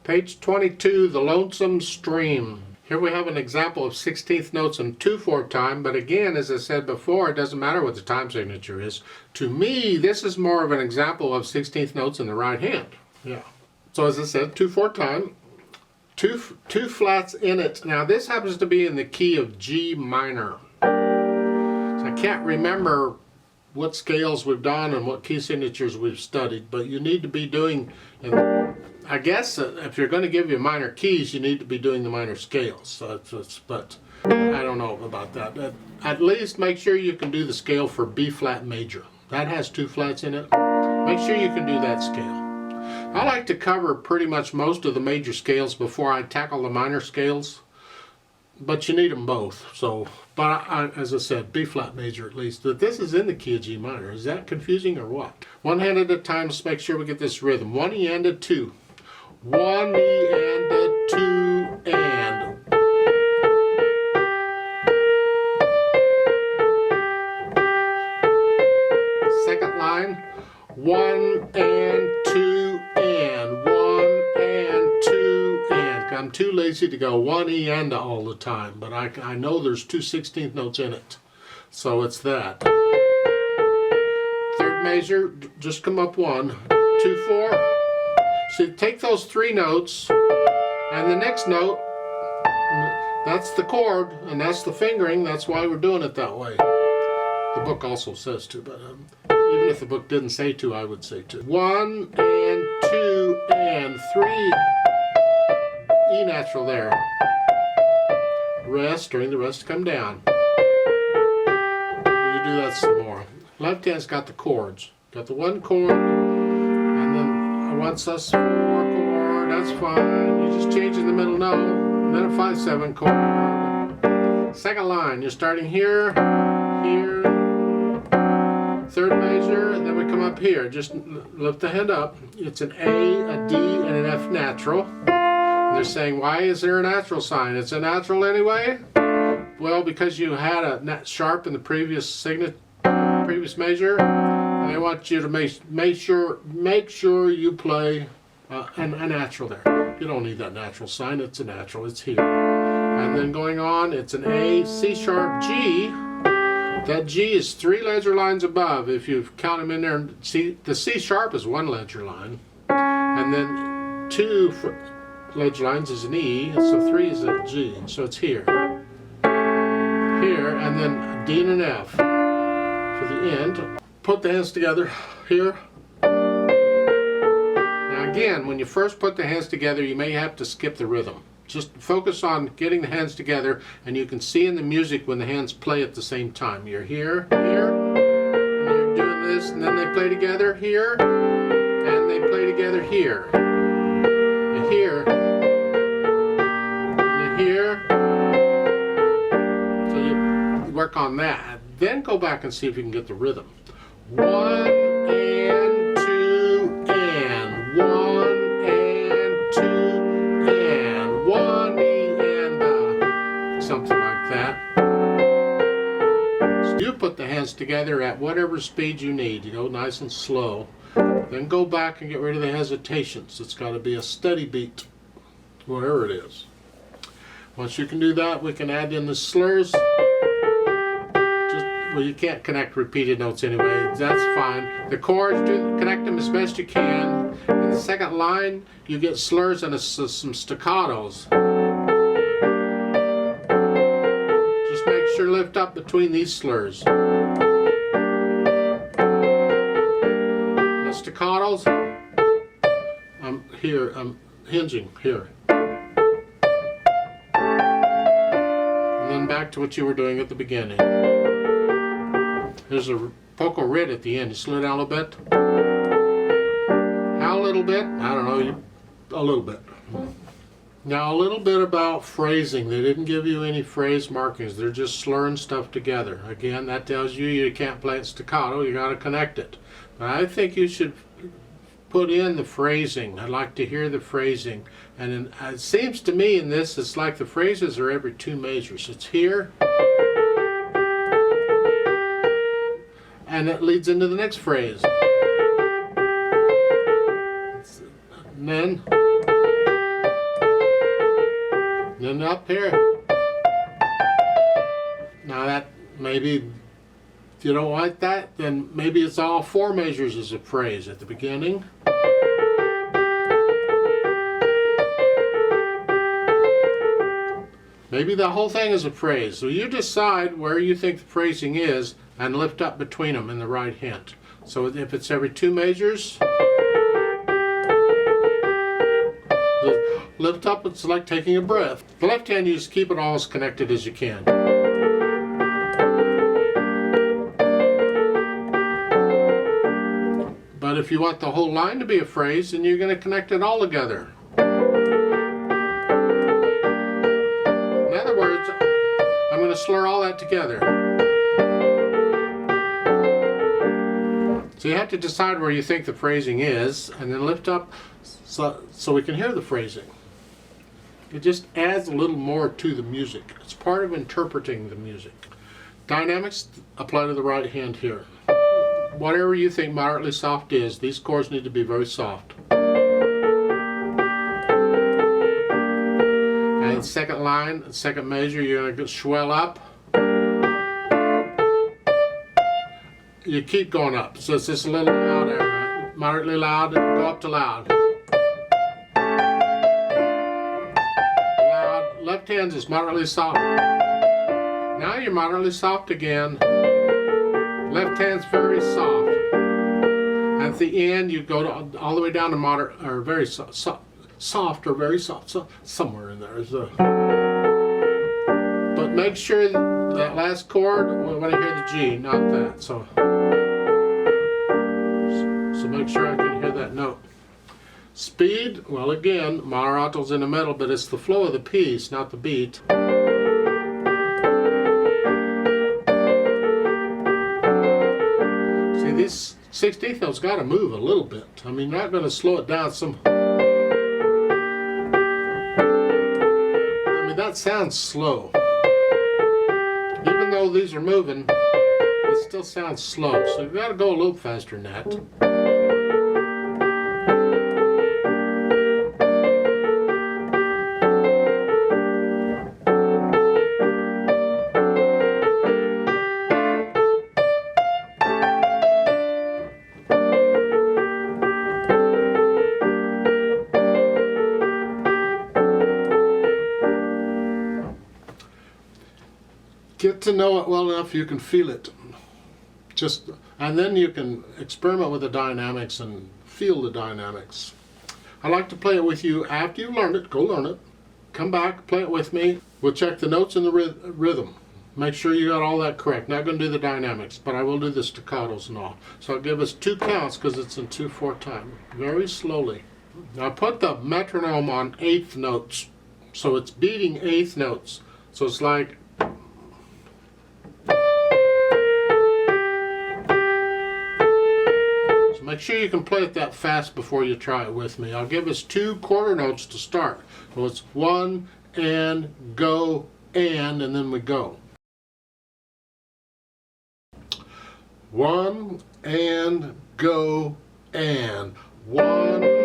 Page 22, the Lonesome Stream. Here we have an example of 16th notes in 2/4 time, but again, as I said before, it doesn't matter what the time signature is. To me, this is more of an example of 16th notes in the right hand. Yeah. So as I said, 2/4 time, two flats in it. Now this happens to be in the key of G minor. So I can't remember what scales we've done and what key signatures we've studied, but you need to be doing, and I guess if you're going to give you minor keys, you need to be doing the minor scales. So but I don't know about that. At least make sure you can do the scale for B flat major. That has 2 flats in it. Make sure you can do that scale. I like to cover pretty much most of the major scales before I tackle the minor scales, but you need them both. So, but as I said, B flat major at least. But this is in the key of G minor. Is that confusing or what? One hand at a time. Let's make sure we get this rhythm. 1 E and a 2. 1 E and a 2 and. Second line. 1 and 2 and. 1 and 2 and. I'm too lazy to go 1 E and all the time, but I know there's 2 16th notes in it. So it's that. Third measure, just come up 1, 2, 4. So you take those 3 notes, and the next note, that's the chord, and that's the fingering. That's why we're doing it that way. The book also says to, but even if the book didn't say to, I would say to. 1 and 2 and 3. E natural there. Rest, during the rest come down. You do that some more. Left hand's got the chords. Got the 1 chord, and then a 1 sus4 chord, that's fine. You just change in the middle note, and then a 5/7 chord. Second line, you're starting here, here, third measure, and then we come up here. Just lift the hand up. It's an A, a D, and an F natural. And they're saying, why is there a natural sign? It's a natural anyway? Well, because you had a sharp in the previous measure. I want you to make sure you play a natural there. You don't need that natural sign. It's a natural. It's here. And then going on, it's an A, C sharp, G. That G is 3 ledger lines above. If you count them in there, the C sharp is 1 ledger line, and then 2 ledger lines is an E. So 3 is a G. So it's here, here, and then a D and an F for the end. Put the hands together here. Now again, when you first put the hands together, you may have to skip the rhythm. Just focus on getting the hands together, and you can see in the music when the hands play at the same time. You're here, here, and you're doing this, and then they play together here, and they play together here, and here, and here. So you work on that. Then go back and see if you can get the rhythm. 1 and 2 and 1 and 2 and 1 E and something like that. So you put the hands together at whatever speed you need. You go nice and slow. Then go back and get rid of the hesitations. It's got to be a steady beat, wherever it is. Once you can do that, we can add in the slurs. Well, you can't connect repeated notes anyway. That's fine. The chords, connect them as best you can. In the second line, you get slurs and some staccatos. Just make sure lift up between these slurs. The staccatos, I'm hinging here. And then back to what you were doing at the beginning. There's a poco rid at the end. You slow down a little bit. How a little bit? I don't know. A little bit. Now a little bit about phrasing. They didn't give you any phrase markings. They're just slurring stuff together. Again, that tells you can't play it staccato. You got to connect it. But I think you should put in the phrasing. I'd like to hear the phrasing. And it seems to me in this, it's like the phrases are every 2 measures. It's here. And it leads into the next phrase. And then And then up here. Now that maybe if you don't like that, then maybe it's all 4 measures as a phrase at the beginning. Maybe the whole thing is a phrase. So you decide where you think the phrasing is and lift up between them in the right hand. So if it's every 2 measures, lift up, it's like taking a breath. The left hand, you just keep it all as connected as you can. But if you want the whole line to be a phrase, then you're going to connect it all together. In other words, I'm going to slur all that together. So you have to decide where you think the phrasing is, and then lift up so we can hear the phrasing. It just adds a little more to the music. It's part of interpreting the music. Dynamics apply to the right hand here. Whatever you think moderately soft is, these chords need to be very soft. And second line, second measure, you're going to swell up. You keep going up. So it's just a little loud there, moderately loud, go up to loud. Loud, left hand is moderately soft. Now you're moderately soft again. Left hand's very soft. At the end, you go to, all the way down to moderate, or very soft or very soft. So somewhere in there is a. But make sure that last chord, when I hear the G, not that. So make sure I can hear that note. Speed, well again, modarato's in the middle, but it's the flow of the piece, not the beat. See, these 16th notes got to move a little bit. I mean, you're not going to slow it down some. I mean, that sounds slow. Even though these are moving, it still sounds slow. So you've got to go a little faster than that. Get to know it well enough you can feel it. And then you can experiment with the dynamics and feel the dynamics. I like to play it with you after you learned it. Go learn it. Come back, play it with me. We'll check the notes and the rhythm. Make sure you got all that correct. Not going to do the dynamics, but I will do the staccatos and all. So I'll give us 2 counts because it's in 2/4 time. Very slowly. Now put the metronome on 8th notes. So it's beating 8th notes. So it's like. Make sure you can play it that fast before you try it with me. I'll give us 2 quarter notes to start. So it's 1 and go and then we go. 1 and go and 1